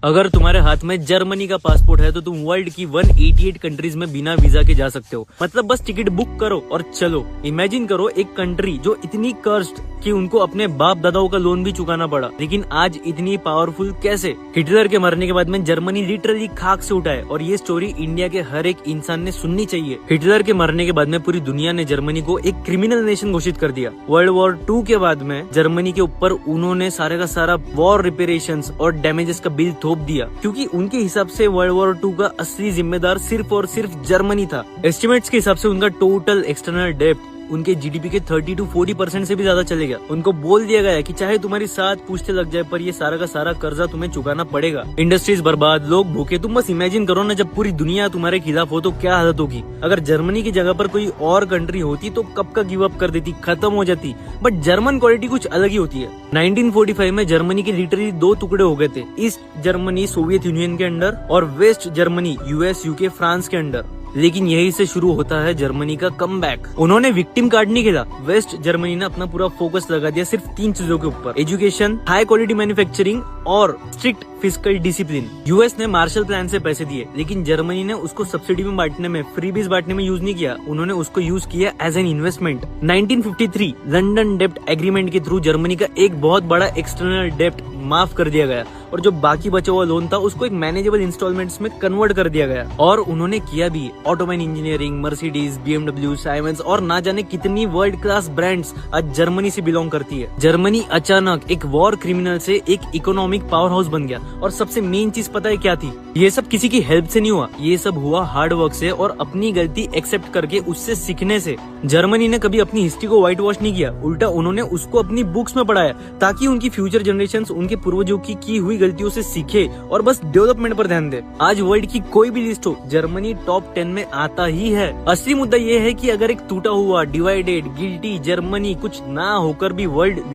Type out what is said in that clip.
अगर तुम्हारे हाथ में जर्मनी का पासपोर्ट है तो तुम वर्ल्ड की 188 कंट्रीज में बिना वीजा के जा सकते हो। मतलब बस टिकट बुक करो और चलो। इमेजिन करो एक कंट्री जो इतनी कर्स्ड कि उनको अपने बाप दादाओं का लोन भी चुकाना पड़ा, लेकिन आज इतनी पावरफुल कैसे? हिटलर के मरने के बाद में जर्मनी लिटरली खाक से उठा है और ये स्टोरी इंडिया के हर एक इंसान ने सुननी चाहिए। हिटलर के मरने के बाद में पूरी दुनिया ने जर्मनी को एक क्रिमिनल नेशन घोषित कर दिया। वर्ल्ड वॉर 2 के बाद में जर्मनी के ऊपर उन्होंने सारे का सारा वॉर रिपेरेशंस और डैमेजेस का बिल थोप दिया, क्योंकि उनके हिसाब से वर्ल्ड वॉर 2 का असली जिम्मेदार सिर्फ और सिर्फ जर्मनी था। एस्टिमेट्स के हिसाब से उनका टोटल एक्सटर्नल डेब्ट उनके जीडीपी के 30 to 40% से भी ज्यादा चले गया। उनको बोल दिया गया कि चाहे तुम्हारी 7 पूछते लग जाए पर ये सारा का सारा कर्जा तुम्हें चुकाना पड़ेगा। इंडस्ट्रीज बर्बाद, लोग भूखे। तुम बस इमेजिन करो ना, जब पूरी दुनिया तुम्हारे खिलाफ हो तो क्या हालत होगी। अगर जर्मनी की जगह पर कोई और कंट्री होती तो कब का गिव अप कर देती, खत्म हो जाती। बट जर्मन क्वालिटी कुछ अलग ही होती है। 1945 में जर्मनी के लिटरली 2 टुकड़े हो गए थे। ईस्ट जर्मनी सोवियत यूनियन के अंडर और West Germany US, UK, France के अंडर। लेकिन यही से शुरू होता है जर्मनी का कमबैक। उन्होंने विक्टिम कार्ड नहीं खेला। वेस्ट जर्मनी ने अपना पूरा फोकस लगा दिया सिर्फ 3 चीजों के ऊपर: एजुकेशन, हाई क्वालिटी मैन्युफैक्चरिंग और स्ट्रिक्ट फिस्कल डिसिप्लिन। यूएस ने मार्शल प्लान से पैसे दिए, लेकिन जर्मनी ने उसको सब्सिडी में बांटने में, फ्रीबीज बांटने में यूज नहीं किया। उन्होंने उसको यूज किया एज एन इन्वेस्टमेंट। 1953 लंदन डेब्ट एग्रीमेंट के थ्रू जर्मनी का एक बहुत बड़ा एक्सटर्नल डेब्ट माफ कर दिया गया और जो बाकी बचा हुआ लोन था उसको एक मैनेजेबल इंस्टॉलमेंट्स में कन्वर्ट कर दिया गया। और उन्होंने किया भी। ऑटोमैन इंजीनियरिंग, मर्सिडीज, BMW, साइमेंस और ना जाने कितनी वर्ल्ड क्लास ब्रांड्स आज जर्मनी से बिलोंग करती है। जर्मनी अचानक एक वॉर क्रिमिनल से एक इकोनॉमिक पावर हाउस बन गया। और सबसे मेन चीज पता है क्या थी? ये सब किसी की हेल्प से नहीं हुआ, ये सब हुआ हार्ड वर्क से और अपनी गलती एक्सेप्ट करके उससे सीखने से। जर्मनी ने कभी अपनी हिस्ट्री को व्हाइट वॉश नहीं किया, उल्टा उन्होंने उसको अपनी बुक्स में पढ़ाया ताकि उनकी फ्यूचर जनरेशन उनके पूर्वजों की हुई गलतियों से सीखे और बस डेवलपमेंट पर ध्यान दे। आज वर्ल्ड की कोई भी लिस्ट हो, जर्मनी टॉप 10 में आता ही है। असली मुद्दा ये है कि अगर एक टूटा हुआ, डिवाइडेड, गिल्टी जर्मनी कुछ ना होकर भी वर्ल्ड